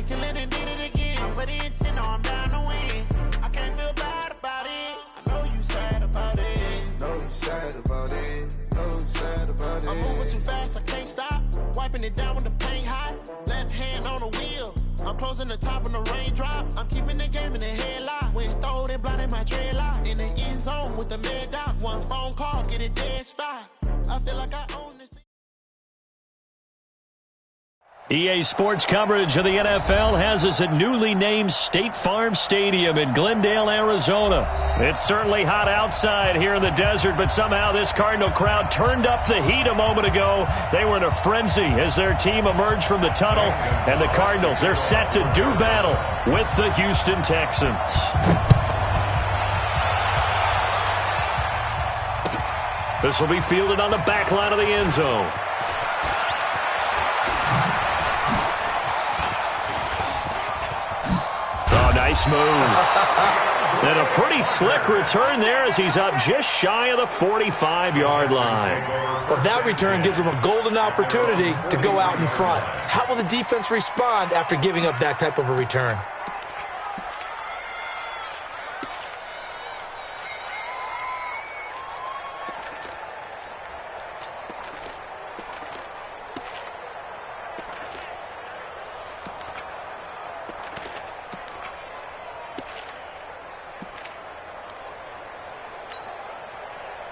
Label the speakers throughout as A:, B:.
A: killing and did it again. But the intent, no, I'm down to win. I can't feel bad about it. I know you sad about it.
B: Know you sad about it. Know you sad about it.
A: I'm moving too fast, I can't stop. Wiping it down when the paint hot. Left hand on the wheel. I'm closing the top when the raindrop. I'm keeping the game in the headlock. When throwed and blinded my dreadlock. In the end zone with the mad dot. One phone call, get it dead stop. I feel like I own this.
C: EA Sports coverage of the NFL has us at newly named State Farm Stadium in Glendale, Arizona. It's certainly hot outside here in the desert, but somehow this Cardinal crowd turned up the heat a moment ago. They were in a frenzy as their team emerged from the tunnel, and the Cardinals, they're set to do battle with the Houston Texans. This will be fielded on the back line of the end zone. Nice move. And a pretty slick return there as he's up just shy of the 45-yard line.
D: Well, that return gives him a golden opportunity to go out in front. How will the defense respond after giving up that type of a return?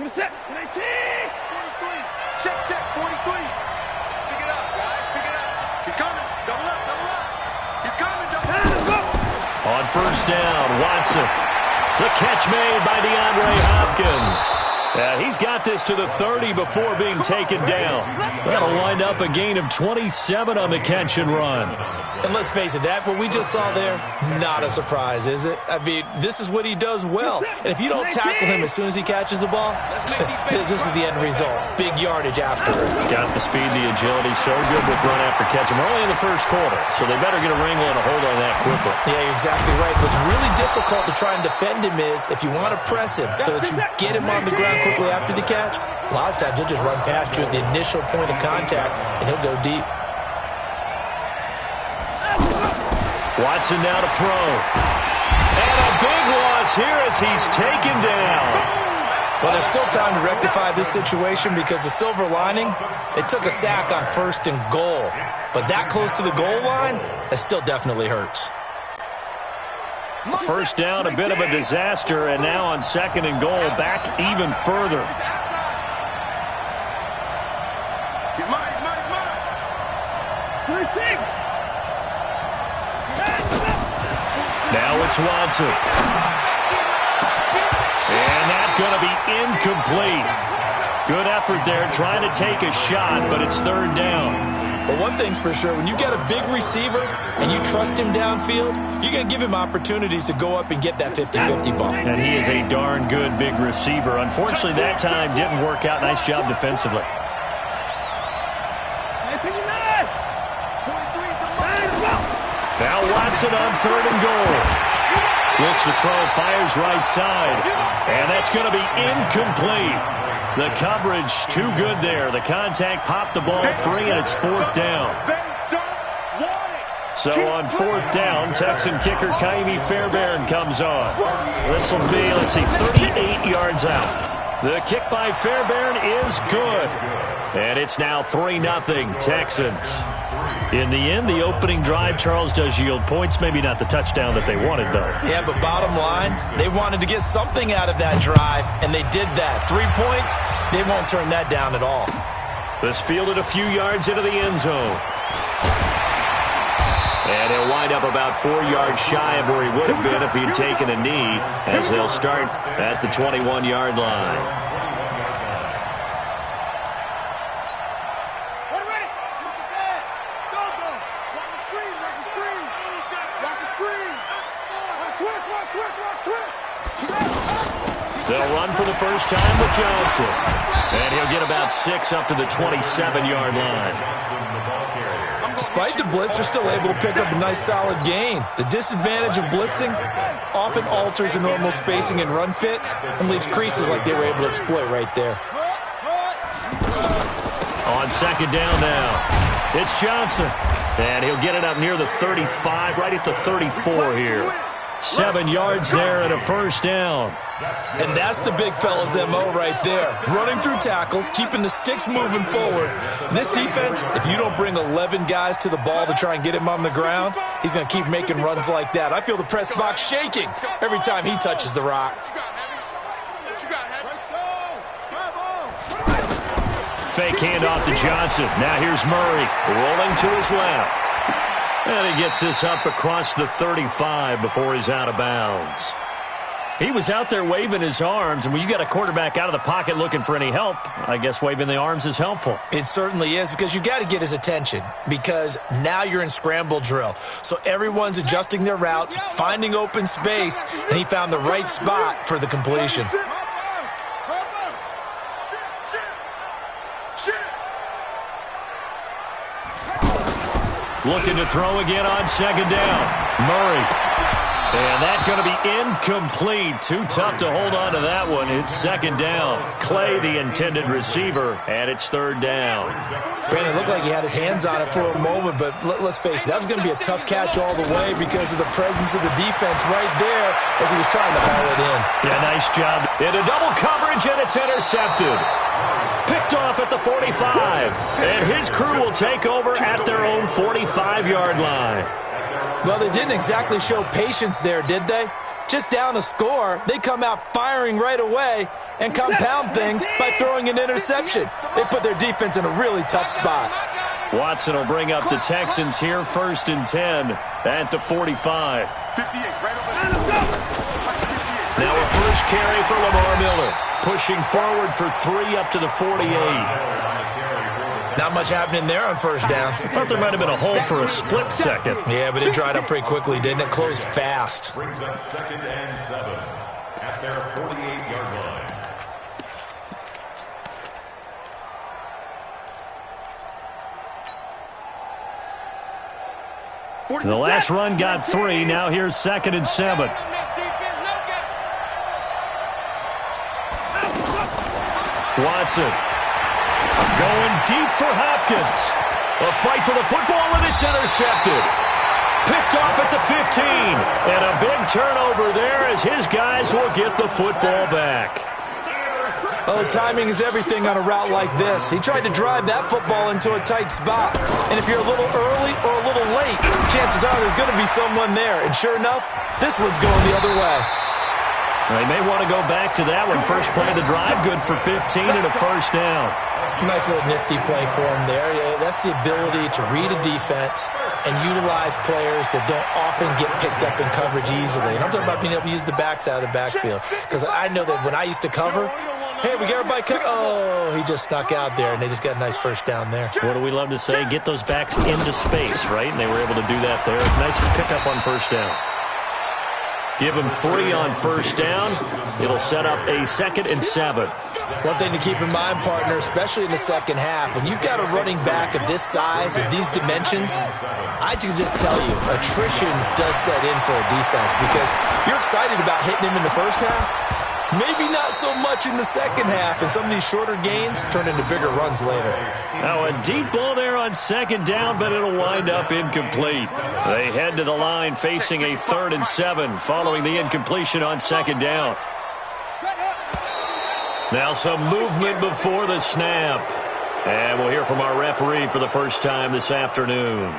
E: Set, 19! 43. Check, 43. Pick it up, guys, pick it up. He's coming. Double up. He's coming, double up.
C: On first down, Watson. The catch made by DeAndre Hopkins. He's got this to the 30 before being taken down. That'll wind up a gain of 27 on the catch and run.
D: And let's face it, that what we just saw there, not a surprise, is it? I mean, this is what he does well. And if you don't tackle him as soon as he catches the ball, this is the end result. Big yardage afterwards.
C: Got the speed, the agility, so good with run after catch. And we're only in the first quarter, so they better get a wrangle and a hold on that quickly.
D: Yeah, you're exactly right. What's really difficult to try and defend him is if you want to press him so that you get him on the ground quickly after the catch, a lot of times he'll just run past you at the initial point of contact, and he'll go deep.
C: Watson now to throw. And a big loss here as he's taken down.
D: Well, there's still time to rectify this situation because the silver lining, it took a sack on first and goal. But that close to the goal line, that still definitely hurts.
C: First down, a bit of a disaster, and now on second and goal, back even further.
E: He's mine.
C: Now it's Watson. And that's going to be incomplete. Good effort there trying to take a shot, but it's third down.
D: But one thing's for sure, when you get a big receiver and you trust him downfield, you're going to give him opportunities to go up and get that 50-50 ball.
C: And he is a darn good big receiver. Unfortunately, that time didn't work out. Nice job defensively. Now Watson on third and goal. Looks to throw, fires right side. And that's going to be incomplete. The coverage too good there. The contact popped the ball free, and it's fourth down. So on fourth down, Texan kicker Kaimi Fairbairn comes on. This will be, 38 yards out. The kick by Fairbairn is good. And it's now 3-0 Texans. In the end, the opening drive, Charles, does yield points. Maybe not the touchdown that they wanted, though.
D: Yeah, but bottom line, they wanted to get something out of that drive, and they did that. 3 points, they won't turn that down at all.
C: This fielded a few yards into the end zone. And he'll wind up about 4 yards shy of where he would have been if he'd taken a knee, as they'll start at the 21-yard line. They'll run for the first time with Johnson. And he'll get about 6 up to the 27-yard line.
D: Despite the blitz, they're still able to pick up a nice solid gain. The disadvantage of blitzing often alters the normal spacing and run fits and leaves creases like they were able to exploit right there.
C: On second down now. It's Johnson. And he'll get it up near the 35, right at the 34 here. 7 yards there and a first down.
D: And that's the big fella's MO right there. Running through tackles, keeping the sticks moving forward. This defense, if you don't bring 11 guys to the ball to try and get him on the ground, he's going to keep making runs like that. I feel the press box shaking every time he touches the rock.
C: Fake handoff to Johnson. Now here's Murray rolling to his left. And he gets this up across the 35 before he's out of bounds. He was out there waving his arms, and when you got a quarterback out of the pocket looking for any help, I guess waving the arms is helpful.
D: It certainly is, because you got to get his attention, because now you're in scramble drill. So everyone's adjusting their routes, finding open space, and he found the right spot for the completion.
C: Looking to throw again on second down. Murray. And that's going to be incomplete. Too tough to hold on to that one. It's second down. Clay, the intended receiver, and it's third down.
D: Brandon, it looked like he had his hands on it for a moment, but let's face it, that was going to be a tough catch all the way because of the presence of the defense right there as he was trying to haul it in.
C: Yeah, nice job. Into double coverage, and it's intercepted. Picked off at the 45. And his crew will take over at their own 45-yard line.
D: Well, they didn't exactly show patience there, did they? Just down a score, they come out firing right away and compound things by throwing an interception. They put their defense in a really tough spot.
C: Watson will bring up the Texans here, 1st and 10 at the 45. Now a first carry for Lamar Miller, pushing forward for 3 up to the 48.
D: Not much happening there on first down.
C: I thought there might have been a hole for a split second.
D: Yeah, but it dried up pretty quickly, didn't it? Closed fast.
F: Brings up 2nd and 7 at their 48-yard line.
C: The last run got 3. Now here's 2nd and 7. Watson. Going deep for Hopkins. A fight for the football, and it's intercepted. Picked off at the 15. And a big turnover there as his guys will get the football back.
D: Oh, timing is everything on a route like this. He tried to drive that football into a tight spot. And if you're a little early or a little late, chances are there's going to be someone there. And sure enough, this one's going the other way.
C: They may want to go back to that one. First play of the drive, good for 15 and a first down.
D: Nice little nifty play for him there. Yeah, that's the ability to read a defense and utilize players that don't often get picked up in coverage easily. And I'm talking about being able to use the backs out of the backfield. Because I know that when I used to cover, hey, we got everybody covered. Oh, he just snuck out there, and they just got a nice first down there.
C: What do we love to say? Get those backs into space, right? And they were able to do that there. Nice pickup on first down. Give him 3 on first down. It'll set up a 2nd and 7.
D: One thing to keep in mind, partner, especially in the second half, when you've got a running back of this size, of these dimensions, I can just tell you, attrition does set in for a defense because you're excited about hitting him in the first half. Maybe not so much in the second half, and some of these shorter gains turn into bigger runs later.
C: Now a deep ball there on second down, but it'll wind up incomplete. They head to the line facing a 3rd and 7 following the incompletion on second down. Now some movement before the snap. And we'll hear from our referee for the first time this afternoon.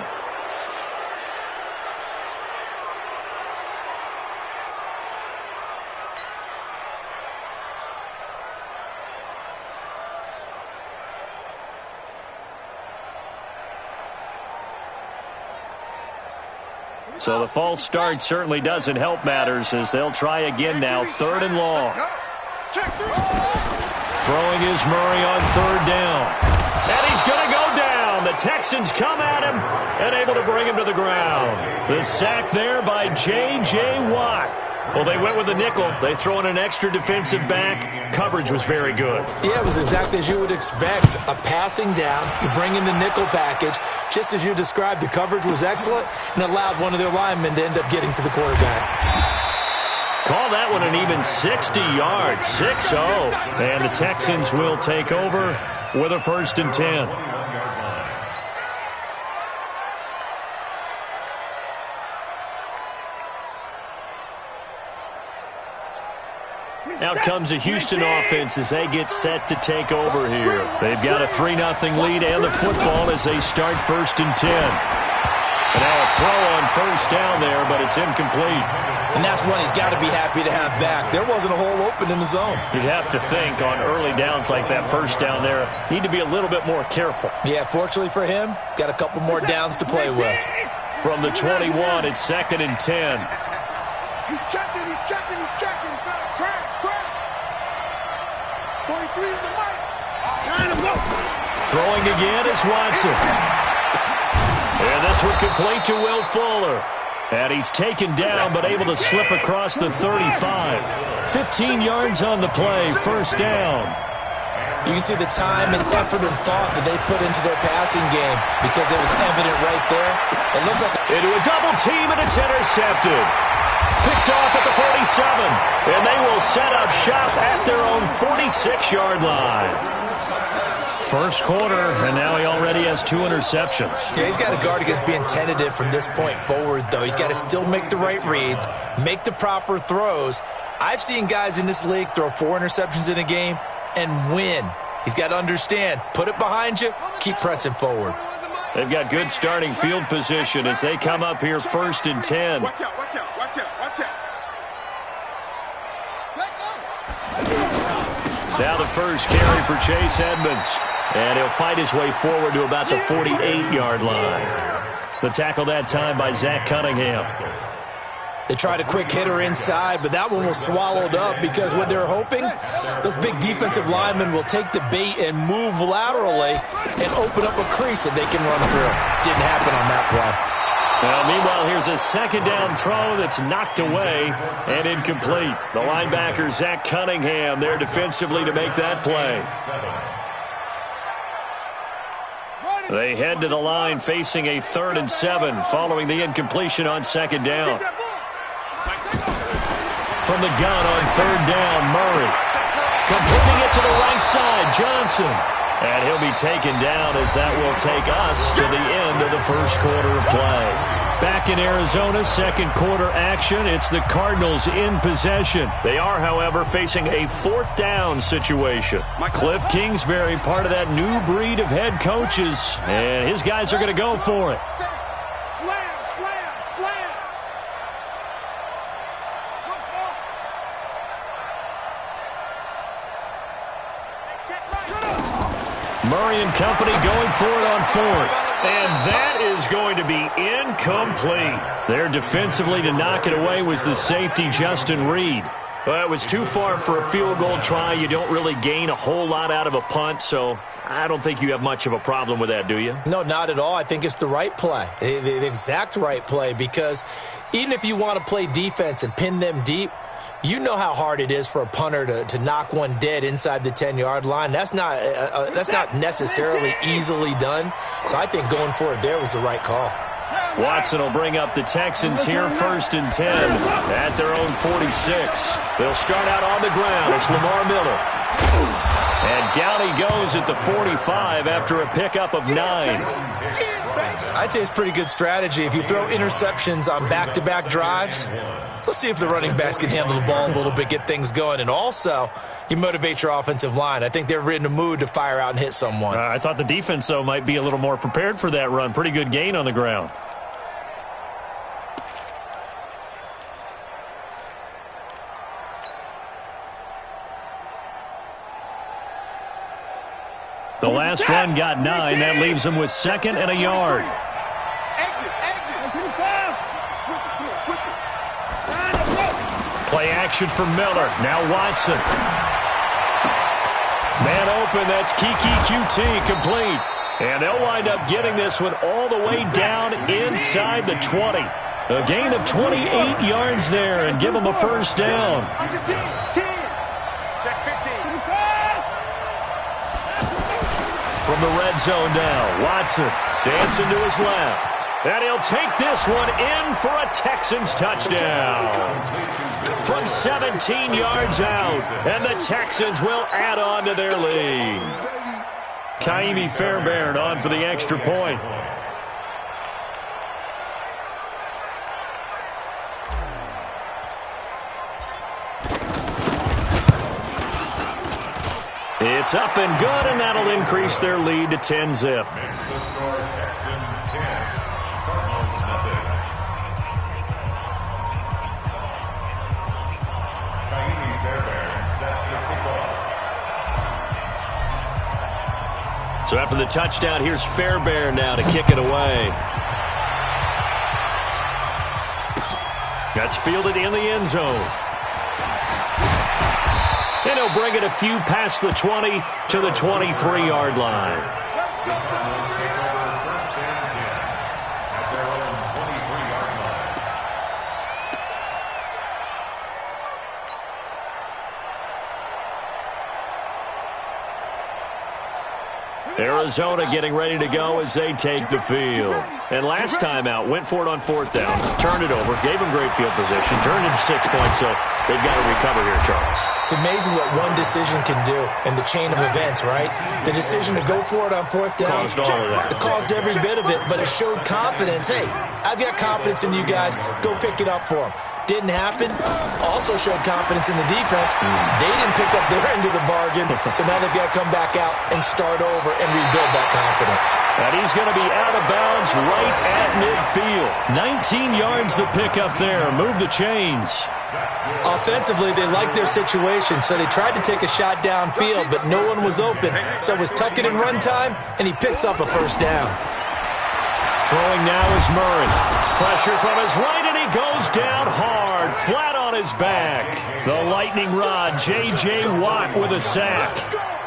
C: So the false start certainly doesn't help matters as they'll try again now, 3rd and long. Throwing is Murray on 3rd down. And he's going to go down. The Texans come at him and able to bring him to the ground. The sack there by J.J. Watt. Well, they went with the nickel. They throw in an extra defensive back. Coverage was very good.
D: Yeah, it was exactly as you would expect. A passing down. You bring in the nickel package. Just as you described, the coverage was excellent and allowed one of their linemen to end up getting to the quarterback.
C: Call that one an even 60 yards, 6-0. And the Texans will take over with a 1st and 10. Out comes a Houston offense as they get set to take over here. They've got a 3-0 lead and the football as they start 1st and 10. And now a throw on 1st down there, but it's incomplete.
D: And that's one he's got to be happy to have back. There wasn't a hole open in the zone.
C: You'd have to think on early downs like that 1st down there, need to be a little bit more careful.
D: Yeah, fortunately for him, got a couple more downs to play with.
C: From the 21, it's 2nd and 10.
E: He's checking, he's checking, he's checking. Crash, crash. 43 is the mic. Line him up.
C: Throwing again is Watson. And this one complete to Will Fuller. And he's taken down but able to slip across the 35. 15 yards on the play, 1st down.
D: You can see the time and effort and thought that they put into their passing game because it was evident right there. It looks like
C: into a double team, and it's intercepted. Picked off at the 47, and they will set up shop at their own 46-yard line. 1st quarter, and now he already has 2 interceptions.
D: Yeah, he's got to guard against being tentative from this point forward, though. He's got to still make the right reads, make the proper throws. I've seen guys in this league throw 4 interceptions in a game and win. He's got to understand, put it behind you, keep pressing forward.
C: They've got good starting field position as they come up here 1st and 10.
E: Watch out, watch out, watch out, watch out.
C: Now the first carry for Chase Edmonds. And he'll fight his way forward to about the 48-yard line. The tackle that time by Zach Cunningham.
D: They tried a quick hitter inside, but that one was swallowed up because what they're hoping, those big defensive linemen will take the bait and move laterally and open up a crease that they can run through. Didn't happen on that play.
C: Well, meanwhile, here's a 2nd down throw that's knocked away and incomplete. The linebacker, Zach Cunningham, there defensively to make that play. They head to the line facing a 3rd and 7 following the incompletion on 2nd down. From the gun on 3rd down, Murray. Completing it to the right side, Johnson. And he'll be taken down as that will take us to the end of the 1st quarter of play. Back in Arizona, 2nd quarter action. It's the Cardinals in possession. They are, however, facing a 4th down situation. Cliff Kingsbury, part of that new breed of head coaches, and his guys are going to go for it.
E: Slam, slam, slam.
C: Murray and company going for it on 4th. And that is going to be incomplete. There defensively to knock it away was the safety, Justin Reed. Well, it was too far for a field goal try. You don't really gain a whole lot out of a punt, so I don't think you have much of a problem with that, do you?
D: No, not at all. I think it's the right play, the exact right play, because even if you want to play defense and pin them deep, you know how hard it is for a punter to knock one dead inside the 10-yard line. That's not necessarily easily done. So I think going for it there was the right call.
C: Watson will bring up the Texans here 1st and 10 at their own 46. They'll start out on the ground. It's Lamar Miller. And down he goes at the 45 after a pickup of 9.
D: I'd say it's pretty good strategy. If you throw interceptions on back-to-back drives, let's see if the running backs can handle the ball a little bit, get things going. And also, you motivate your offensive line. I think they're in a mood to fire out and hit someone.
C: I thought the defense, though, might be a little more prepared for that run. Pretty good gain on the ground. The last run got 9. That leaves them with 2nd and a yard. Play action for Miller. Now Watson. Man open. That's Kiki QT complete. And they'll wind up getting this one all the way down inside the 20. A gain of 28 yards there and give them a 1st down. From the red zone now, Watson dancing to his left. And he'll take this one in for a Texans touchdown. From 17 yards out, and the Texans will add on to their lead. Kaimi Fairbairn on for the extra point. It's up and good, and that'll increase their lead to 10-zip.
F: Makes the score Texans 10, Cardinals nothing. Set to kick off.
C: So after the touchdown, here's Fairbairn now to kick it away. That's fielded in the end zone. And he'll bring it a few past the 20 to the 23-yard line.
F: The Cardinals take over first and 10 at their own 23-yard line.
C: Arizona getting ready to go as they take the field. And last time out, went for it on fourth down, turned it over, gave them great field position, turned into 6 points, so they've got to recover here, Charles.
D: It's amazing what one decision can do in the chain of events, right? The decision to go for it on fourth down.
C: Caused all of that.
D: It caused every bit of it, but it showed confidence. Hey, I've got confidence in you guys. Go pick it up for them. Didn't happen. Also showed confidence in the defense. They didn't pick up their end of the bargain, so now they've got to come back out and start over and rebuild that confidence.
C: And he's going to be out of bounds right at midfield. 19 yards the pickup there. Move the chains.
D: Offensively, they liked their situation, so they tried to take a shot downfield, but no one was open. So it was tuck it in run time, and he picks up a first down.
C: Throwing now is Murray. Pressure from his right, and he goes down hard, flat on his back. The lightning rod, J.J. Watt with a sack.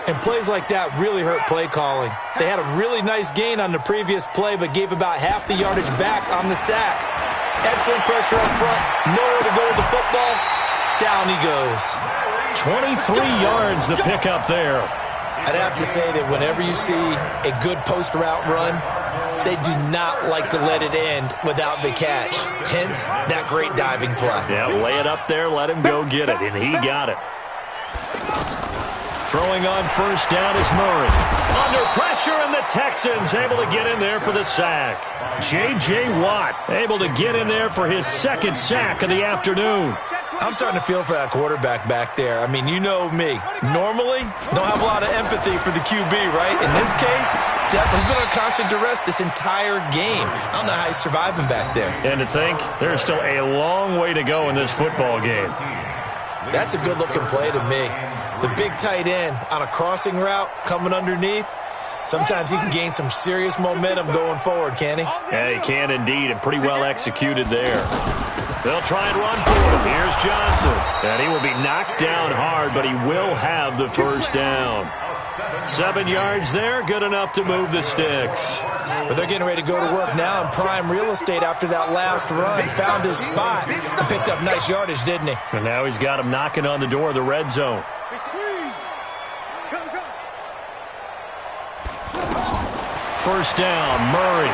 D: And plays like that really hurt play calling. They had a really nice gain on the previous play, but gave about half the yardage back on the sack. Excellent pressure up front. Nowhere to go with the football. Down he goes.
C: 23 yards the pickup there.
D: I'd have to say that whenever you see a good post route run, they do not like to let it end without the catch. Hence, that great diving play.
C: Yeah, lay it up there, let him go get it, and he got it. Throwing on first down is Murray. Under pressure, and the Texans able to get in there for the sack. J.J. Watt able to get in there for his second sack of the afternoon.
D: I'm starting to feel for that quarterback back there. I mean, you know me. Normally, don't have a lot of empathy for the QB, right? In this case, definitely been on constant duress this entire game. I don't know how he's surviving back there.
C: And to think, there's still a long way to go in this football game.
D: That's a good-looking play to me. The big tight end on a crossing route coming underneath. Sometimes he can gain some serious momentum going forward, can he?
C: Yeah, he can indeed, and pretty well executed there. They'll try and run for it. Here's Johnson. And he will be knocked down hard, but he will have the first down. 7 yards there, good enough to move the sticks.
D: But they're getting ready to go to work now in prime real estate after that last run. Found his spot and picked up nice yardage, didn't he?
C: And now he's got him knocking on the door of the red zone. First down, Murray.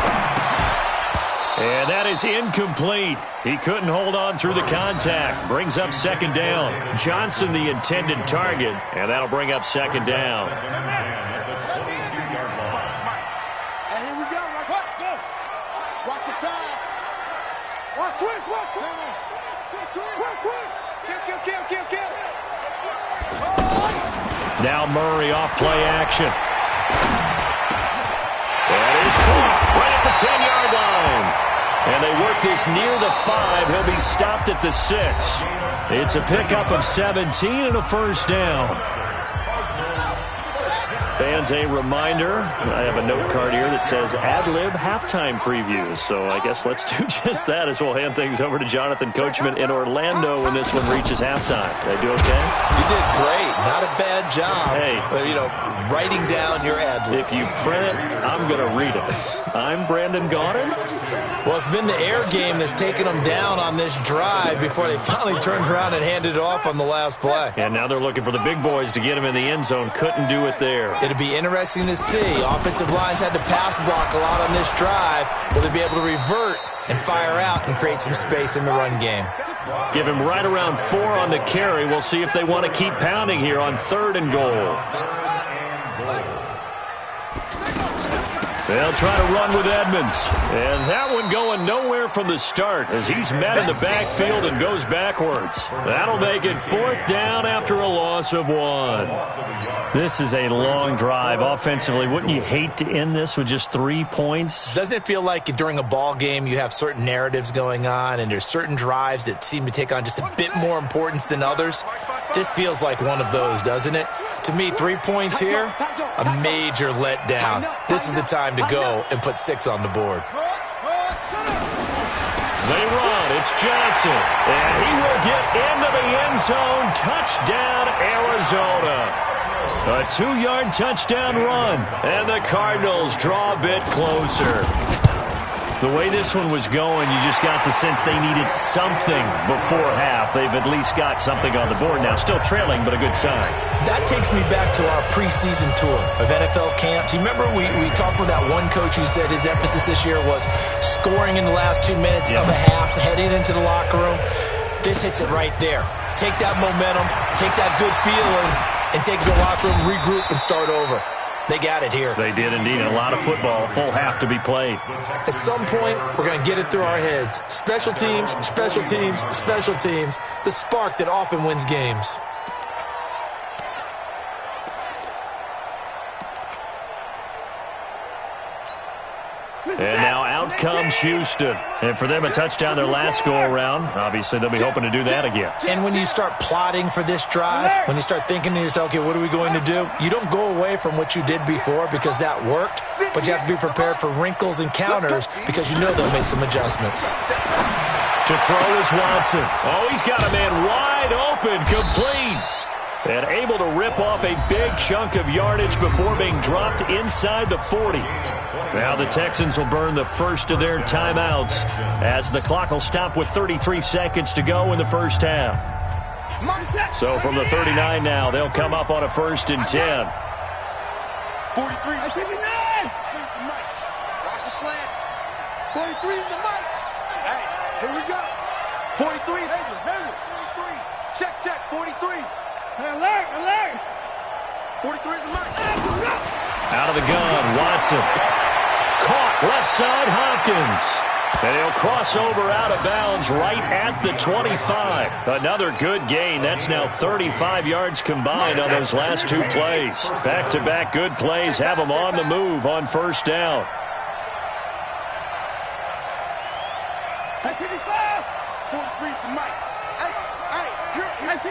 C: And that is incomplete. He couldn't hold on through the contact. Brings up second down. Johnson the intended target, and that'll bring up second down.
E: Hey, here we go. Watch the pass. Watch twist. Kill.
C: Now Murray off play action. That is caught right at the 10-yard line. And they work this near the 5. He'll be stopped at the 6. It's a pickup of 17 and a first down. Fans, a reminder, I have a note card here that says ad-lib halftime previews. So I guess let's do just that as we'll hand things over to Jonathan Coachman in Orlando when this one reaches halftime. Did I do okay?
D: You did great. Not a bad job.
C: Hey.
D: Writing down your ad-lib.
C: If you print it, I'm going to read it. I'm Brandon Gaudin.
D: Well, it's been the air game that's taken them down on this drive before they finally turned around and handed it off on the last play.
C: And now they're looking for the big boys to get him in the end zone. Couldn't do it there.
D: It'll be interesting to see. Offensive lines had to pass block a lot on this drive. Will they be able to revert and fire out and create some space in the run game?
C: Give him right around 4 on the carry. We'll see if they want to keep pounding here on 3rd and goal. They'll try to run with Edmonds. And that one going nowhere from the start as he's met in the backfield and goes backwards. That'll make it 4th down after a loss of 1. This is a long drive offensively. Wouldn't you hate to end this with just 3 points?
D: Doesn't it feel like during a ball game you have certain narratives going on and there's certain drives that seem to take on just a bit more importance than others? This feels like one of those, doesn't it? To me, 3 points here, a major letdown. This is the time to go and put 6 on the board.
C: They run. It's Johnson. And he will get into the end zone. Touchdown, Arizona. A 2-yard touchdown run. And the Cardinals draw a bit closer. The way this one was going, you just got the sense they needed something before half. They've at least got something on the board now. Still trailing, but a good sign.
D: That takes me back to our preseason tour of NFL camps. You remember we talked with that one coach who said his emphasis this year was scoring in the last 2 minutes of a half, heading into the locker room. This hits it right there. Take that momentum, take that good feeling, and take it to the locker room, regroup, and start over. They got it here.
C: They did indeed. And a lot of football, full half to be played.
D: At some point, we're going to get it through our heads. Special teams, special teams, special teams. The spark that often wins games.
C: And now out comes Houston. And for them, a touchdown their last go-around. Obviously, they'll be hoping to do that again.
D: And when you start plotting for this drive, when you start thinking to yourself, okay, what are we going to do? You don't go away from what you did before because that worked, but you have to be prepared for wrinkles and counters because you know they'll make some adjustments.
C: To throw is Watson. Oh, he's got a man wide open, complete. And able to rip off a big chunk of yardage before being dropped inside the 40. Now the Texans will burn the first of their timeouts as the clock will stop with 33 seconds to go in the first half. So from the 39 now, they'll come up on a 1st and 10.
E: 43. Watch the slant. 43 is the mic. Hey, here we go. 43. 43. Check. 43. Alert. 43 is the mic.
C: Out of the gun, Watson. Caught left side, Hopkins. And he'll cross over out of bounds right at the 25. Another good gain. That's now 35 yards combined on those last 2 plays. Back-to-back good plays have them on the move on 1st down.
E: 43 is the mic. Hey, here I go.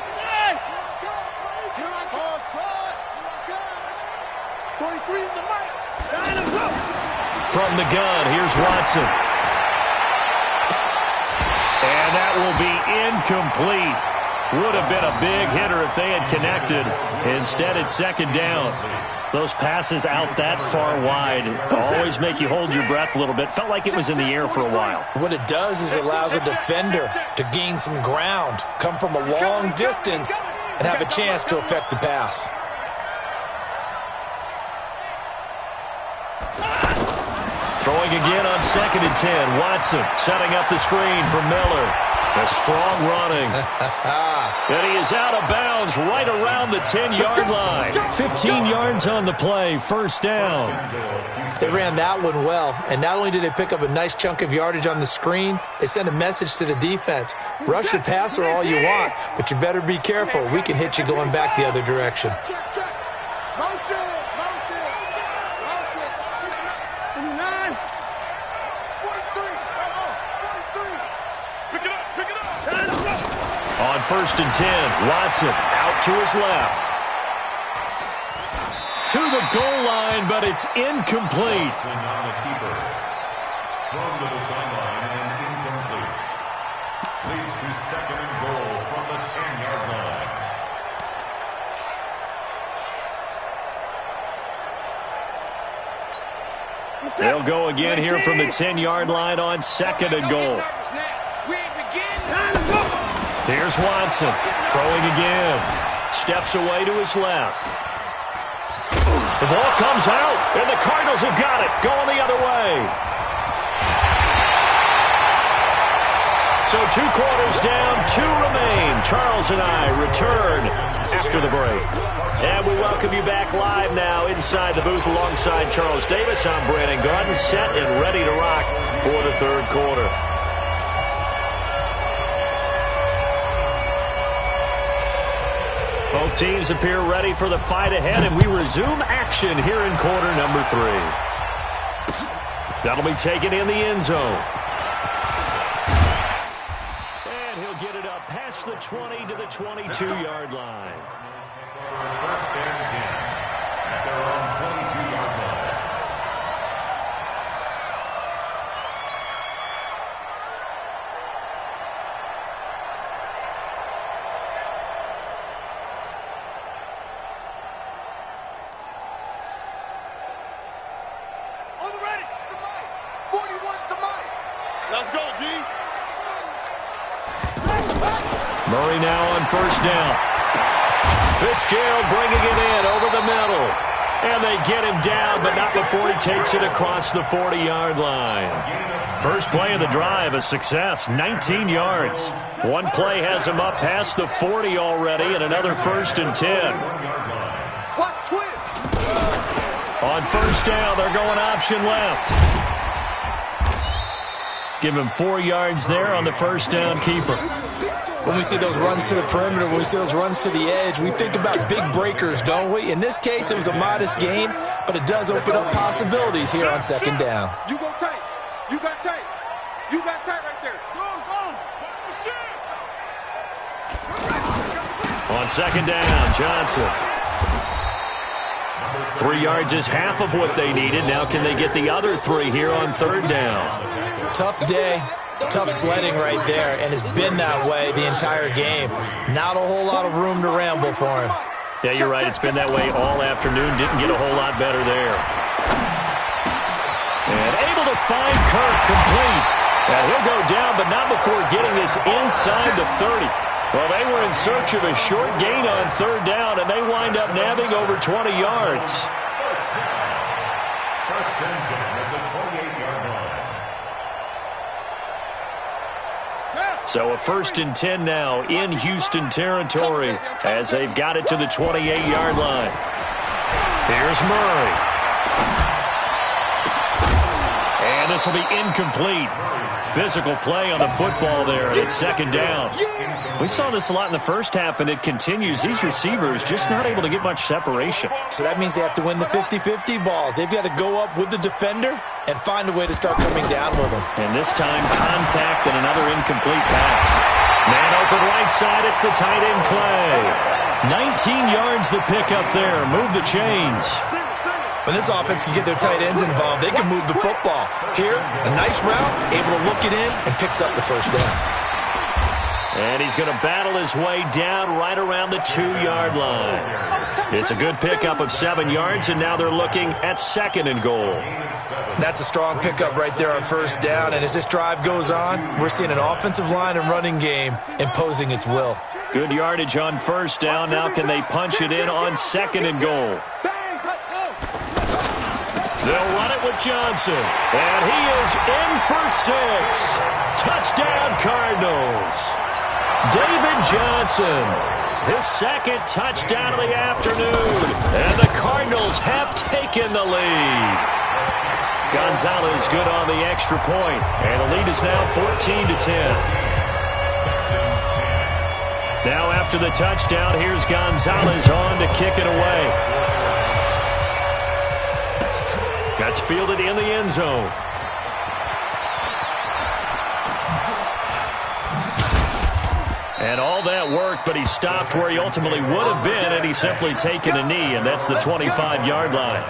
E: 43 is the mic.
C: From the gun, here's Watson. And that will be incomplete. Would have been a big hitter if they had connected. Instead, it's 2nd down. Those passes out that far wide always make you hold your breath a little bit. Felt like it was in the air for a while.
D: What it does is it allows a defender to gain some ground, come from a long distance, and have a chance to affect the pass.
C: Throwing again on 2nd and 10. Watson setting up the screen for Miller. A strong running. And he is out of bounds right around the 10-yard line. 15 yards on the play. 1st down.
D: They ran that one well, and not only did they pick up a nice chunk of yardage on the screen, they sent a message to the defense. Rush the passer all you want, but you better be careful. We can hit you going back the other direction.
E: Motion. 43.
C: On 1st and 10, Watson out to his left. To the goal line, but it's incomplete.
F: On the keeper. Thrown to the sideline and incomplete. Leads to 2nd and goal from the 10-yard line.
C: They'll go again here from the 10-yard line on 2nd and goal. Here's Watson, throwing again. Steps away to his left. The ball comes out, and the Cardinals have got it, going the other way. So 2 quarters down, 2 remain. Charles and I return after the break. And we welcome you back live now inside the booth alongside Charles Davis. I'm Brandon Gaudin, set and ready to rock for the third quarter. Both teams appear ready for the fight ahead, and we resume action here in quarter number 3. That'll be taken in the end zone. Get it up past the 20 to the 22-yard line.
F: First and 10 at their own 22-yard line.
E: On the ready, to Mike. 41 to Mike. Let's go, D.
C: Murray now on first down. Fitzgerald bringing it in over the middle. And they get him down, but not before he takes it across the 40-yard line. First play of the drive, a success, 19 yards. One play has him up past the 40 already, and another first and 10. On first down, they're going option left. Give him 4 yards there on the first down keeper.
D: When we see those runs to the perimeter, when we see those runs to the edge, we think about big breakers, don't we? In this case, it was a modest gain, but it does open up possibilities here on second down.
E: You go tight. You got tight. You got tight right there. Go.
C: On second down, Johnson. 3 yards is half of what they needed. Now can they get the other 3 here on third down?
D: Tough day. Tough sledding right there, and it's been that way the entire game. Not a whole lot of room to ramble for him.
C: Yeah, you're right. It's been that way all afternoon. Didn't get a whole lot better there. And able to find Kirk complete. And he'll go down, but not before getting this inside the 30. Well, they were in search of a short gain on third down, and they wind up nabbing over 20 yards.
F: First and 10 at the 28-yard line.
C: So a first and 10 now in Houston territory as they've got it to the 28-yard line. Here's Murray. And this will be incomplete. Physical play on the football there, and it's second down. We saw this a lot in the first half, and it continues. These receivers just not able to get much separation.
D: So that means they have to win the 50-50 balls. They've got to go up with the defender and find a way to start coming down with them.
C: And this time, contact and another incomplete pass. Man open right side, it's the tight end Clay. 19 yards the pick up there. Move the chains.
D: When this offense can get their tight ends involved, they can move the football. Here, a nice route, able to look it in, and picks up the first down.
C: And he's going to battle his way down right around the 2-yard line. It's a good pickup of 7 yards, and now they're looking at second and goal.
D: That's a strong pickup right there on first down, and as this drive goes on, we're seeing an offensive line and running game imposing its will.
C: Good yardage on first down. Now can they punch it in on second and goal? They'll run it with Johnson, and he is in for 6. Touchdown, Cardinals. David Johnson, his second touchdown of the afternoon, and the Cardinals have taken the lead. Gonzalez good on the extra point, and the lead is now 14-10. Now after the touchdown, here's Gonzalez on to kick it away. That's fielded in the end zone. And all that work, but he stopped where he ultimately would have been, and he's simply taken a knee, and that's the 25-yard line.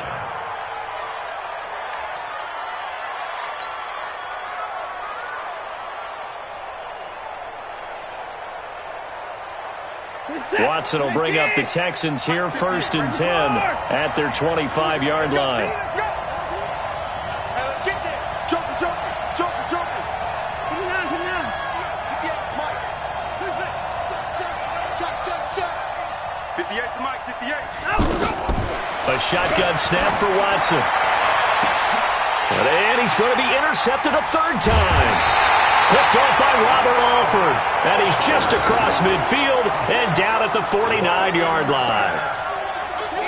C: Watson will bring up the Texans here, first and 10 at their 25-yard line. A shotgun snap for Watson. And he's going to be intercepted a third time. Picked off by Robert Alford. And he's just across midfield and down at the 49-yard line.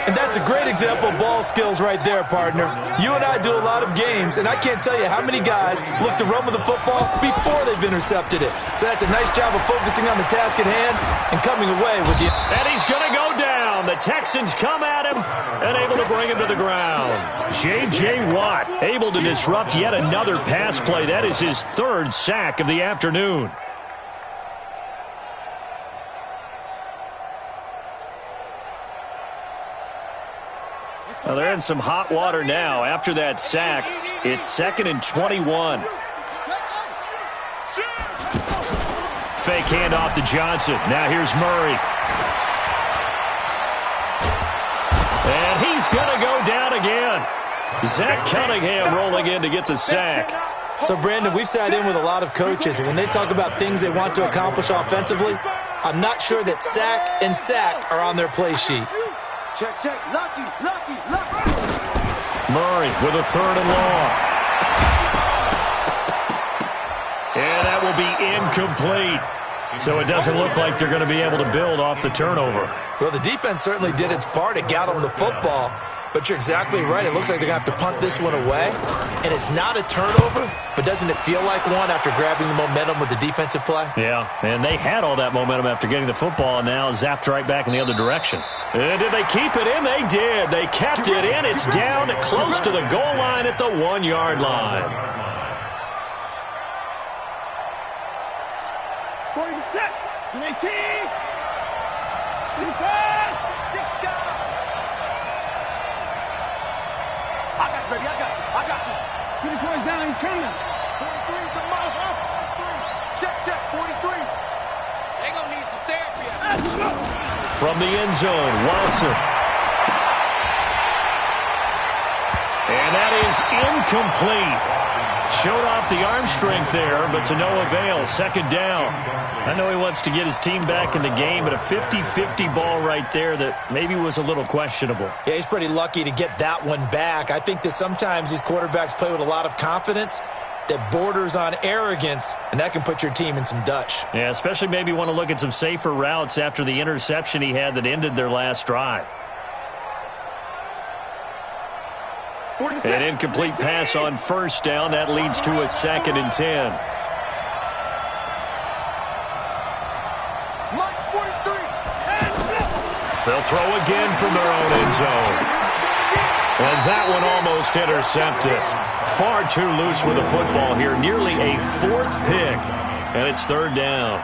D: And that's a great example of ball skills right there, partner. You and I do a lot of games, and I can't tell you how many guys look to run with the football before they've intercepted it. So that's a nice job of focusing on the task at hand and coming away with the...
C: And he's going to go down. The Texans come at him and able to bring him to the ground. J.J. Watt able to disrupt yet another pass play. That is his third sack of the afternoon. Well, they're in some hot water now. After that sack, it's 2nd and 21. Fake handoff to Johnson. Now here's Murray. And he's going to go down again. Zach Cunningham rolling in to get the sack.
D: So, Brandon, we've sat in with a lot of coaches, and when they talk about things they want to accomplish offensively, I'm not sure that sack and sack are on their play sheet.
E: Check, check. Lucky.
C: Murray with a 3rd and long. And that will be incomplete. So it doesn't look like they're going to be able to build off the turnover.
D: Well, the defense certainly did its part. It got them the football. But you're exactly right. It looks like they're going to have to punt this one away. And it's not a turnover, but doesn't it feel like one after grabbing the momentum with the defensive play?
C: Yeah, and they had all that momentum after getting the football, and now zapped right back in the other direction. And did they keep it in? They did. They kept it in. It's down close to the goal line at the 1-yard line.
E: 47, 19, 65. I got you, baby. I got you. Put the point down. He's coming. 43 is the mouth. 43. Check. 43. They gonna need some therapy.
C: From the end zone, Watson. And that is incomplete. Showed off the arm strength there, but to no avail. 2nd down. I know he wants to get his team back in the game, but a 50-50 ball right there that maybe was a little questionable.
D: Yeah, he's pretty lucky to get that one back. I think that sometimes these quarterbacks play with a lot of confidence that borders on arrogance, and that can put your team in some Dutch.
C: Yeah, especially maybe want to look at some safer routes after the interception he had that ended their last drive. An incomplete pass on 1st down. That leads to a 2nd and 10. They'll throw again from their own end zone. And that one almost intercepted. Far too loose with the football here. Nearly a 4th pick. And it's 3rd down.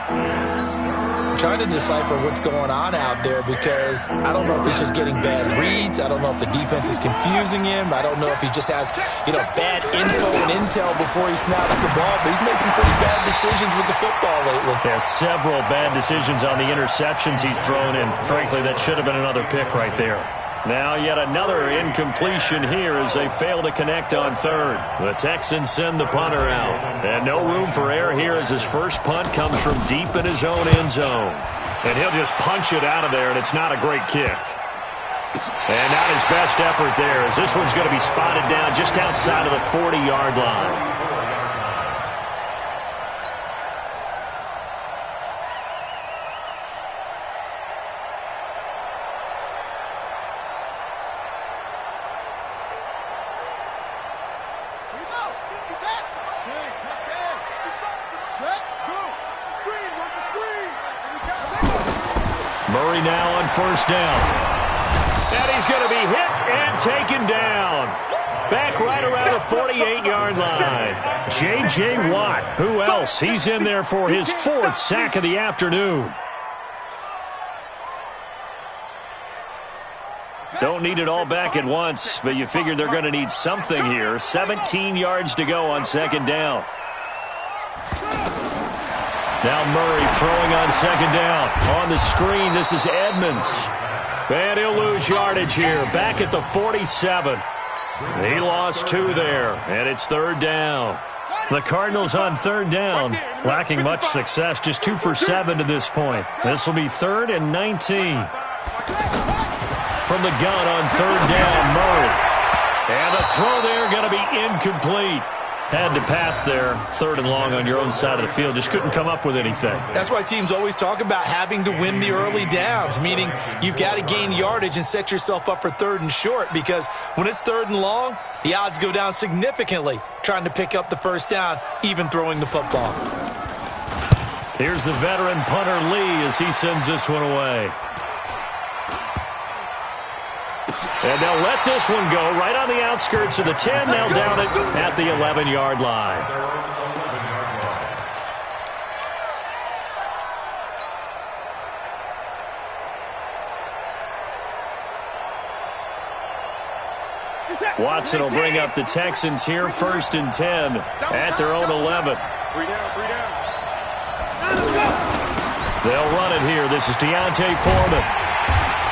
D: Trying to decipher what's going on out there because I don't know if he's just getting bad reads. I don't know if the defense is confusing him. I don't know if he just has, bad info and intel before he snaps the ball. But he's made some pretty bad decisions with the football lately.
C: Yeah, several bad decisions on the interceptions he's thrown, and frankly, that should have been another pick right there. Now yet another incompletion here as they fail to connect on 3rd. The Texans send the punter out. And no room for error here as his first punt comes from deep in his own end zone. And he'll just punch it out of there, and it's not a great kick. And not his best effort there as this one's going to be spotted down just outside of the 40-yard line. Murray now on 1st down. And he's going to be hit and taken down. Back right around the 48-yard line. J.J. Watt. Who else? He's in there for his 4th sack of the afternoon. Don't need it all back at once, but you figure they're going to need something here. 17 yards to go on 2nd down. Now Murray throwing on 2nd down. On the screen, this is Edmonds. And he'll lose yardage here. Back at the 47. He lost 2 there, and it's 3rd down. The Cardinals on 3rd down, lacking much success, just 2 for 7 to this point. This will be 3rd and 19. From the gun on 3rd down, Murray. And the throw there going to be incomplete. Had to pass there, 3rd and long on your own side of the field. Just couldn't come up with anything.
D: That's why teams always talk about having to win the early downs, meaning you've got to gain yardage and set yourself up for 3rd and short, because when it's 3rd and long, the odds go down significantly trying to pick up the first down, even throwing the football.
C: Here's the veteran punter Lee as he sends this one away. And they'll let this one go right on the outskirts of the 10. They'll down it at the 11-yard line. Watson will bring up the Texans here, 1st and 10 at their own 11. They'll run it here. This is Deontay Foreman.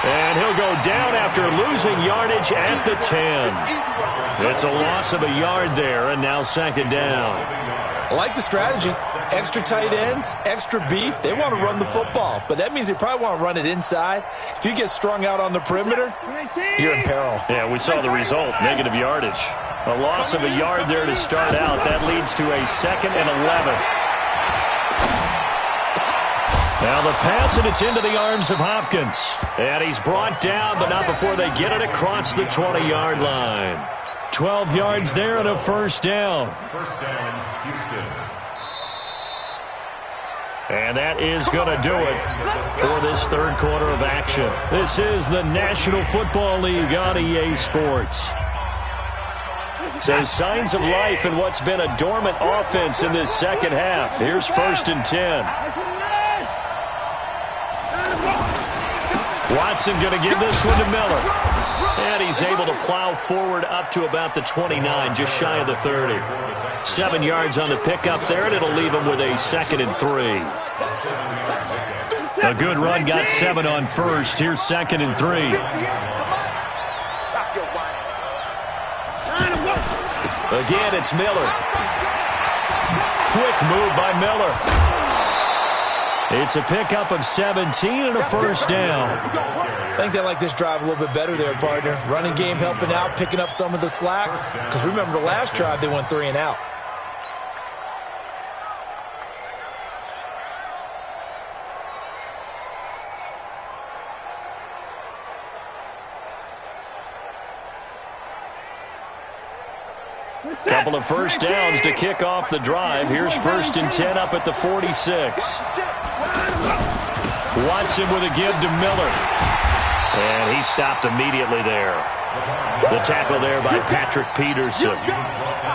C: And he'll go down after losing yardage at the 10. It's a loss of a yard there, and now 2nd down.
D: I like the strategy. Extra tight ends, extra beef. They want to run the football, but that means they probably want to run it inside. If you get strung out on the perimeter, you're in peril.
C: Yeah, we saw the result, negative yardage. A loss of a yard there to start out. That leads to a 2nd and 11. Now the pass, and it's into the arms of Hopkins. And he's brought down, but not before they get it across the 20-yard line. 12 yards there and a 1st down.
F: 1st down, Houston.
C: And that is going to do it for this 3rd quarter of action. This is the National Football League on EA Sports. So signs of life in what's been a dormant offense in this 2nd half. Here's 1st and 10. Watson going to give this one to Miller. And he's able to plow forward up to about the 29, just shy of the 30. 7 yards on the pickup there, and it'll leave him with a 2nd and 3. A good run, got 7 on 1st. Here's 2nd and 3. Again, it's Miller. Quick move by Miller. It's a pickup of 17 and a 1st down.
D: I think they like this drive a little bit better there, partner. Running game helping out, picking up some of the slack. Because remember, the last drive, they went 3 and out.
C: Couple of 1st downs to kick off the drive. Here's 1st and 10 up at the 46. Watson with a give to Miller. And he stopped immediately there. The tackle there by Patrick Peterson.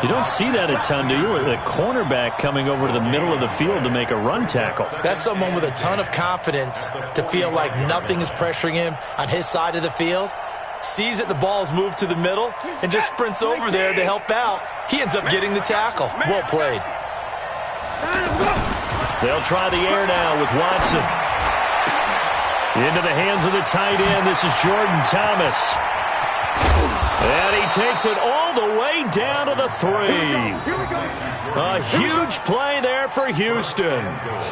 C: You don't see that a ton, do you? A cornerback coming over to the middle of the field to make a run tackle.
D: That's someone with a ton of confidence to feel like nothing is pressuring him on his side of the field. Sees that the ball's moved to the middle and just sprints over there to help out. He ends up getting the tackle. Well played.
C: They'll try the air now with Watson. Into the hands of the tight end. This is Jordan Thomas. And he takes it all the way down to the 3. A huge play there for Houston.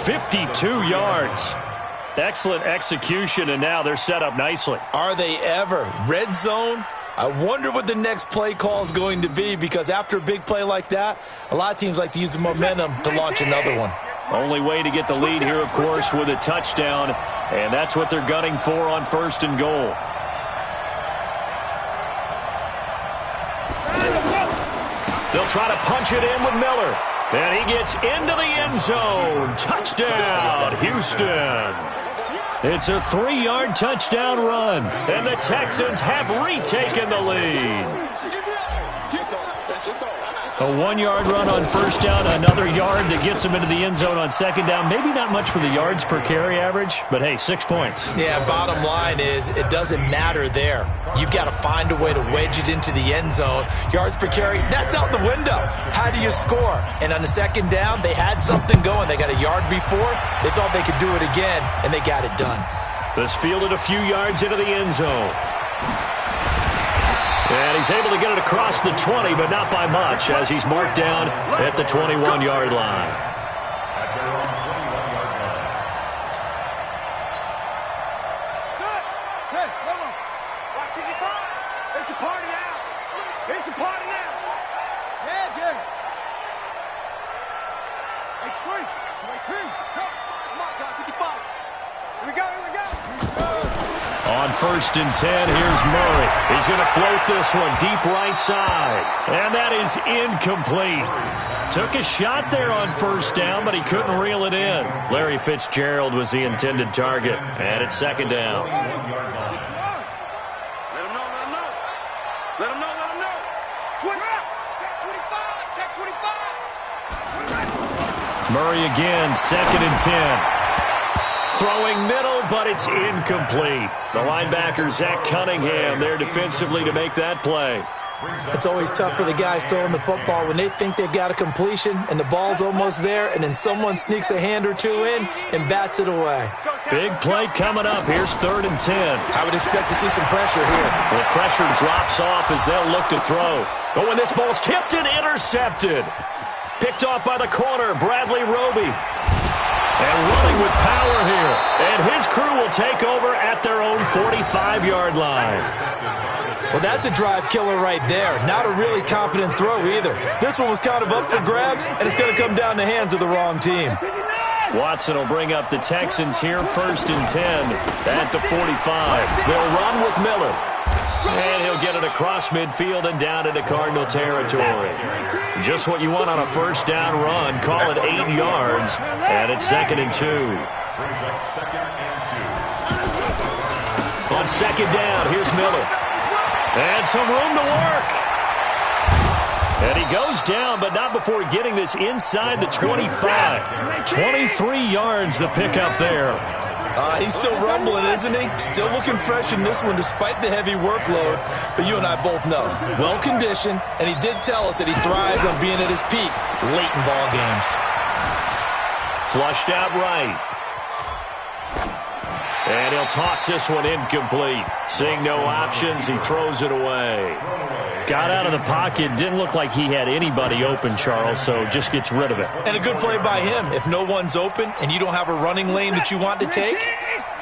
C: 52 yards. Excellent execution, and now they're set up nicely.
D: Are they ever? Red zone? I wonder what the next play call is going to be, because after a big play like that, a lot of teams like to use the momentum to launch another one.
C: Only way to get the lead here, of course, with a touchdown, and that's what they're gunning for on 1st and goal. They'll try to punch it in with Miller. And he gets into the end zone. Touchdown, Houston. It's a 3-yard touchdown run. And the Texans have retaken the lead. A 1-yard run on 1st down, another yard that gets him into the end zone on 2nd down. Maybe not much for the yards per carry average, but hey, 6 points.
D: Yeah, bottom line is it doesn't matter there. You've got to find a way to wedge it into the end zone. Yards per carry, that's out the window. How do you score? And on the 2nd down, they had something going. They got a yard before. They thought they could do it again, and they got it done.
C: This fielded a few yards into the end zone. And he's able to get it across the 20, but not by much, as he's marked down at the 21-yard line. On 1st and 10, here's Murray. He's going to float this one deep right side. And that is incomplete. Took a shot there on 1st down, but he couldn't reel it in. Larry Fitzgerald was the intended target. And it's 2nd down.
E: Let him know, let him know. Let him know, let him know. 20. Check 25, check 25.
C: Murray again, 2nd and 10. Throwing middle, but it's incomplete. The linebacker, Zach Cunningham, there defensively to make that play.
D: It's always tough for the guys throwing the football when they think they've got a completion and the ball's almost there, and then someone sneaks a hand or two in and bats it away.
C: Big play coming up. Here's 3rd and 10.
D: I would expect to see some pressure here.
C: The pressure drops off as they'll look to throw. Oh, and this ball's tipped and intercepted. Picked off by the corner, Bradley Roby. And running with power here. And his crew will take over at their own 45-yard line.
D: Well, that's a drive killer right there. Not a really confident throw either. This one was kind of up for grabs, and it's going to come down the hands of the wrong team.
C: Watson will bring up the Texans here, 1st and 10 at the 45. They'll run with Miller. And he'll get it across midfield and down into Cardinal territory. Just what you want on a 1st down run. Call it 8 yards. And it's 2nd and 2.
F: Brings up 2nd and 2.
C: On 2nd down, here's Miller. And some room to work. And he goes down, but not before getting this inside the 25. 23 yards the pickup there.
D: He's still rumbling, isn't he? Still looking fresh in this one despite the heavy workload. But you and I both know, well-conditioned, and he did tell us that he thrives on being at his peak late in ball games.
C: Flushed out right. And he'll toss this one incomplete. Seeing no options, he throws it away. Got out of the pocket. Didn't look like he had anybody open, Charles, so just gets rid of it.
D: And a good play by him. If no one's open and you don't have a running lane that you want to take,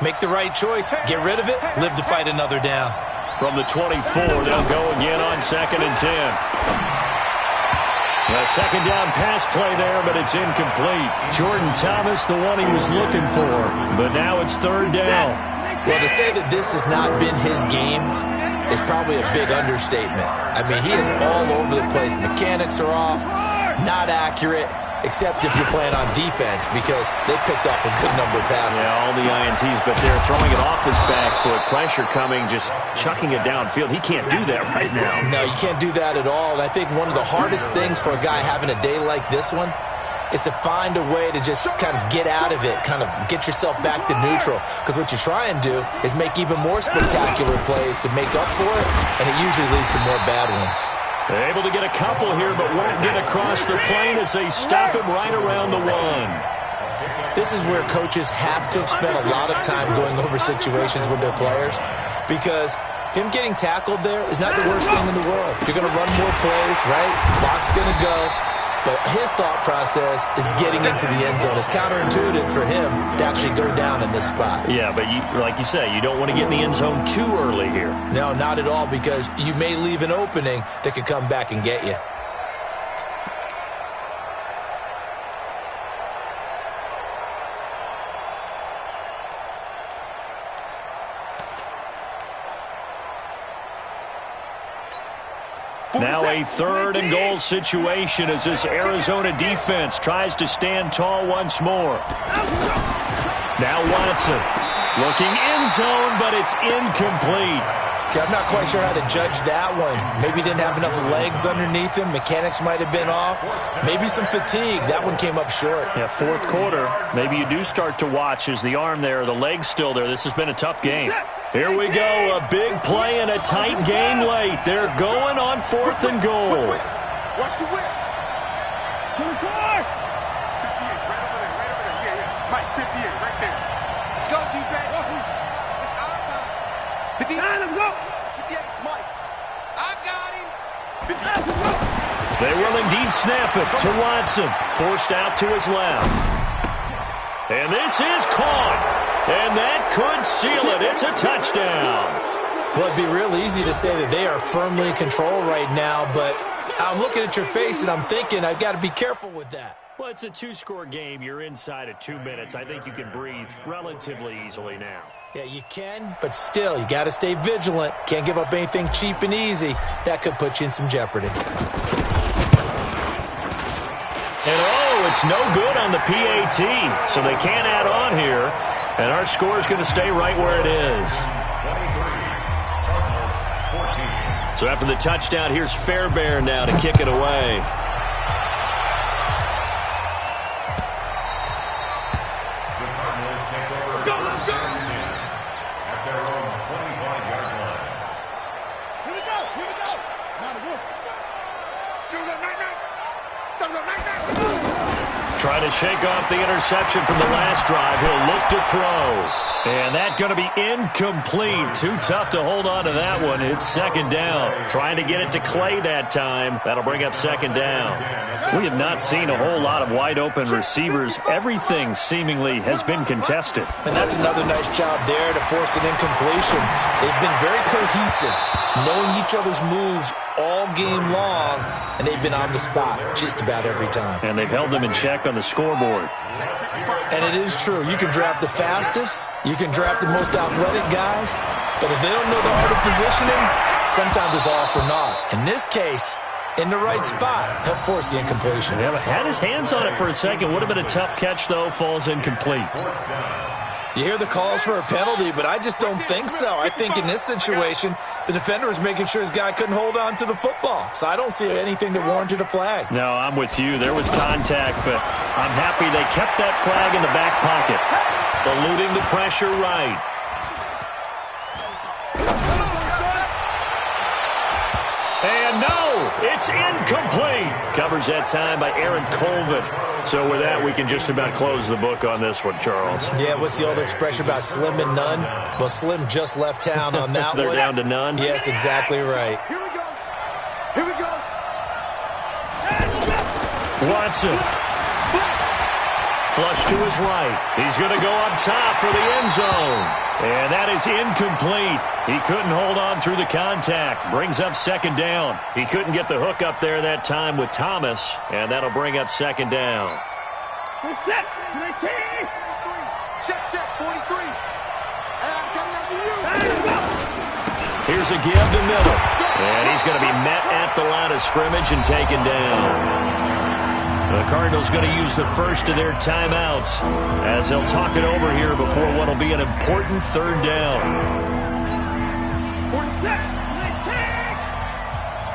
D: make the right choice. Get rid of it. Live to fight another down.
C: From the 24, they'll go again on 2nd and 10. A 2nd down pass play there, but it's incomplete. Jordan Thomas, the one he was looking for, but now it's 3rd down.
D: Well, to say that this has not been his game is probably a big understatement. I mean, he is all over the place. Mechanics are off, not accurate, except if you're playing on defense because they picked off a good number of passes.
C: Yeah, all the INTs, but they're throwing it off his back foot. Pressure coming, just chucking it downfield. He can't do that right now.
D: No, you can't do that at all. And I think one of the hardest things for a guy having a day like this one is to find a way to just kind of get out of it, kind of get yourself back to neutral. Because what you try and do is make even more spectacular plays to make up for it, and it usually leads to more bad ones.
C: They're able to get a couple here, but won't get across the plane as they stop him right around the 1.
D: This is where coaches have to have spent a lot of time going over situations with their players, because him getting tackled there is not the worst thing in the world. You're going to run more plays, right? Clock's going to go. But his thought process is getting into the end zone. It's counterintuitive for him to actually go down in this spot.
C: Yeah, but like you say, you don't want to get in the end zone too early here.
D: No, not at all, because you may leave an opening that could come back and get you.
C: Now a 3rd and goal situation as this Arizona defense tries to stand tall once more. Now Watson looking end zone, but it's incomplete.
D: Okay, I'm not quite sure how to judge that one. Maybe he didn't have enough legs underneath him. Mechanics might have been off. Maybe some fatigue. That one came up short.
C: Yeah, 4th quarter. Maybe you do start to watch as the arm there, the leg's still there. This has been a tough game. Here we go, a big play and a tight game late. They're going on 4th and goal.
E: Watch the whip. 24. 58, right over there, right over there. Yeah. Mike, 58, right there. Let's go, defense. It's our time. 59, let's go. 58, Mike. I got him. 58, let's go.
C: They will indeed snap it to Watson. Forced out to his left. And this is caught. And that could seal it. It's a touchdown.
D: Well, it'd be real easy to say that they are firmly in control right now, but I'm looking at your face and I'm thinking I've got to be careful with that.
C: Well, it's a two-score game. You're inside of 2 minutes. I think you can breathe relatively easily now.
D: Yeah, you can, but still, you got to stay vigilant. Can't give up anything cheap and easy. That could put you in some jeopardy.
C: And it's no good on the PAT, so they can't add on here. And our score is going to stay right where it is. So after the touchdown, here's Fairbairn now to kick it away. Trying to shake off the interception from the last drive. He'll look to throw. And that's going to be incomplete. Too tough to hold on to that one. It's second down. Trying to get it to Clay that time. That'll bring up second down. We have not seen a whole lot of wide-open receivers. Everything seemingly has been contested.
D: And that's another nice job there to force an incompletion. They've been very cohesive, knowing each other's moves all game long, and they've been on the spot just about every time.
C: And they've held them in check on the scoreboard.
D: And it is true. You can draft the fastest, you can draft the most athletic guys, but if they don't know the art of positioning, sometimes it's all for naught. In this case, in the right spot, he'll force the incompletion.
C: Yeah, had his hands on it for a second. Would have been a tough catch, though. Falls incomplete.
D: You hear the calls for a penalty, but I just don't think so. I think in this situation, the defender was making sure his guy couldn't hold on to the football. So I don't see anything that warranted a flag.
C: No, I'm with you. There was contact, but I'm happy they kept that flag in the back pocket. Eluding the pressure right. And no, it's incomplete. Covers that time by Aaron Colvin. So with that, we can just about close the book on this one, Charles.
D: Yeah, what's the old expression about slim and none? Well, Slim just left town on that
C: They're
D: one.
C: down to none?
D: Yes, exactly right.
E: Here we go. Here we go.
C: Watson. Flush to his right. He's going to go up top for the end zone. And that is incomplete. He couldn't hold on through the contact. Brings up second down. He couldn't get the hook up there that time with Thomas. And that'll bring up second down.
E: We're set. 19. Check, 43. And I'm coming up to you.
C: Here's a give to Miller. And he's going to be met at the line of scrimmage and taken down. The Cardinals going to use the first of their timeouts as they'll talk it over here before what will be an important third down.
E: 47,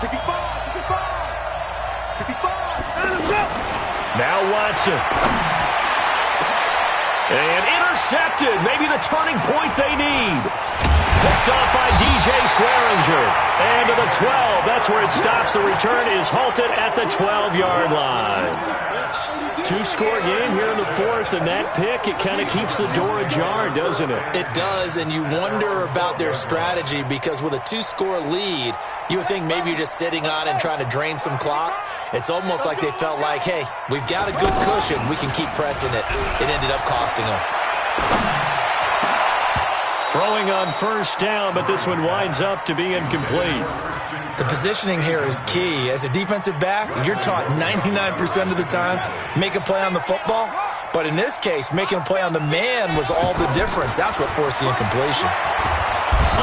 E: 65, 65.
C: Now Watson. And intercepted. Maybe the turning point they need. Picked off by DJ Swearinger. And to the 12. That's where it stops. The return is halted at the 12-yard line. Two-score game here in the fourth, and that pick, it kind of keeps the door ajar, doesn't it?
D: It does, and you wonder about their strategy because with a two-score lead, you would think maybe you're just sitting on and trying to drain some clock. It's almost like they felt like, hey, we've got a good cushion. We can keep pressing it. It ended up costing them.
C: Throwing on first down, but this one winds up to be incomplete.
D: The positioning here is key. As a defensive back, you're taught 99% of the time, make a play on the football. But in this case, making a play on the man was all the difference. That's what forced the incompletion.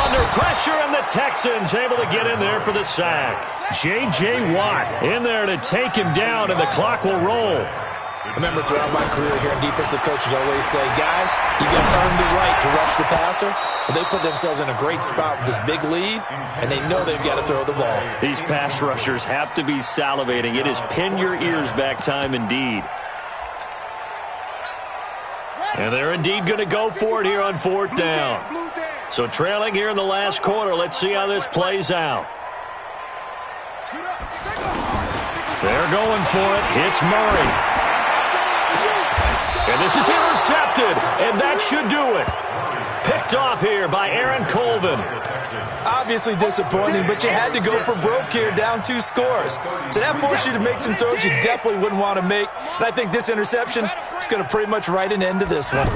C: Under pressure, and the Texans able to get in there for the sack. J.J. Watt in there to take him down, and the clock will roll.
D: I remember throughout my career here, defensive coaches always say, guys, you got to earn the right to rush the passer. Well, they put themselves in a great spot with this big lead, and they know they've got to throw the ball.
C: These pass rushers have to be salivating. It is pin your ears back time indeed. And they're indeed going to go for it here on fourth down. So trailing here in the last quarter, let's see how this plays out. They're going for it. It's Murray. And this is intercepted, and that should do it. Picked off here by Aaron Colvin.
D: Obviously disappointing, but you had to go for broke here, down 2 scores. So that forced you to make some throws you definitely wouldn't want to make. And I think this interception is going to pretty much write an end to this one.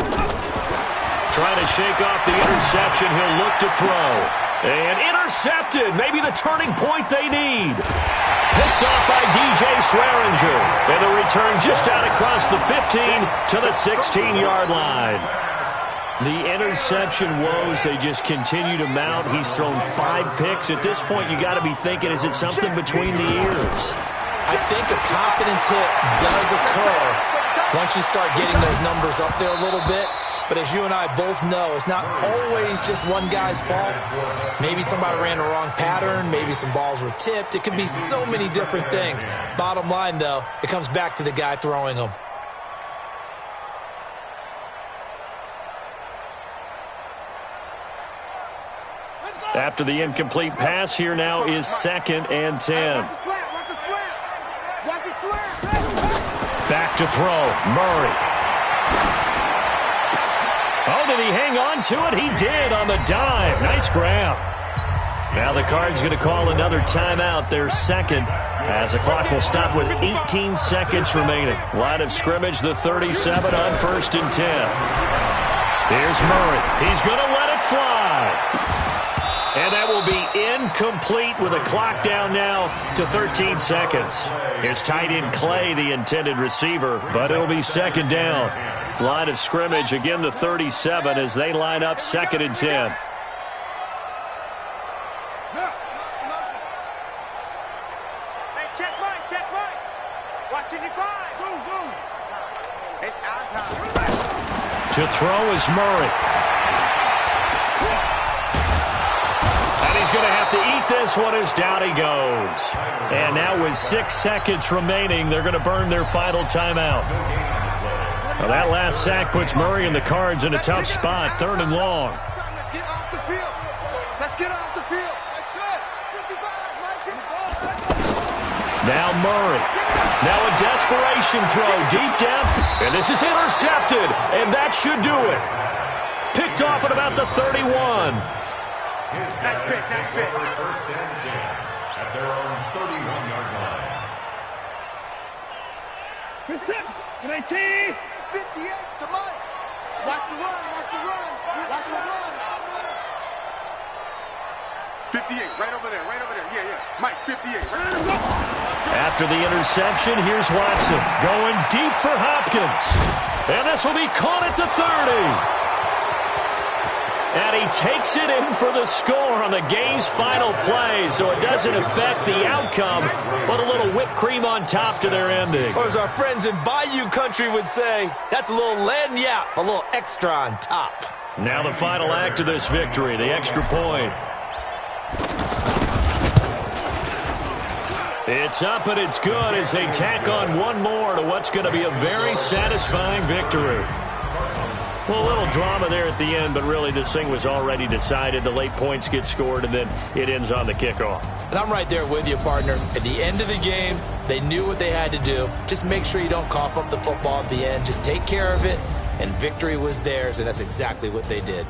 C: Trying to shake off the interception. He'll look to throw. And intercepted. Maybe the turning point they need. Picked off by DJ Swearinger. And the return just out across the 15 to the 16-yard line. The interception woes, they just continue to mount. He's thrown 5 picks. At this point, you got to be thinking, is it something between the ears?
D: I think a confidence hit does occur once you start getting those numbers up there a little bit. But as you and I both know, it's not always just one guy's fault. Maybe somebody ran the wrong pattern. Maybe some balls were tipped. It could be so many different things. Bottom line, though, it comes back to the guy throwing them.
C: After the incomplete pass, here now is 2nd and 10. Back to throw, Murray. Oh, did he hang on to it? He did on the dive. Nice grab. Now the Cards going to call another timeout, their 2nd, as the clock will stop with 18 seconds remaining. Line of scrimmage, the 37 on 1st and 10. Here's Murray. He's going to let it fly. And that will be incomplete with a clock down now to 13 seconds. Here's tight end Clay, the intended receiver, but it'll be 2nd down. Line of scrimmage, again the 37 as they line up 2nd and 10.
E: Hey, check right. Watching your five. Zoom. It's our time.
C: To throw is Murray. And he's going to have to eat this one as down he goes. And now with 6 seconds remaining, they're going to burn their final timeout. Well, that last sack puts Murray and the Cards in a tough spot, 3rd and long.
E: Let's get off the field.
C: Now Murray. Now a desperation throw, deep depth, and this is intercepted, and that should do it. Picked off at about the 31.
E: Nice pick.
F: 1st and 10 at their own 31-yard line.
E: Good set. 19. 58 to Mike. Watch the run. 58, right over there. Yeah. Mike, 58.
C: After the interception, here's Watson going deep for Hopkins. And this will be caught at the 30. And he takes it in for the score on the game's final play, so it doesn't affect the outcome, but a little whipped cream on top to their ending.
D: Or as our friends in Bayou Country would say, that's a little lagniappe, a little extra on top.
C: Now the final act of this victory, the extra point. It's up and it's good as they tack on one more to what's going to be a very satisfying victory. Well, a little drama there at the end, but really this thing was already decided. The late points get scored, and then it ends on the kickoff.
D: And I'm right there with you, partner. At the end of the game, they knew what they had to do. Just make sure you don't cough up the football at the end. Just take care of it, and victory was theirs, and that's exactly what they did.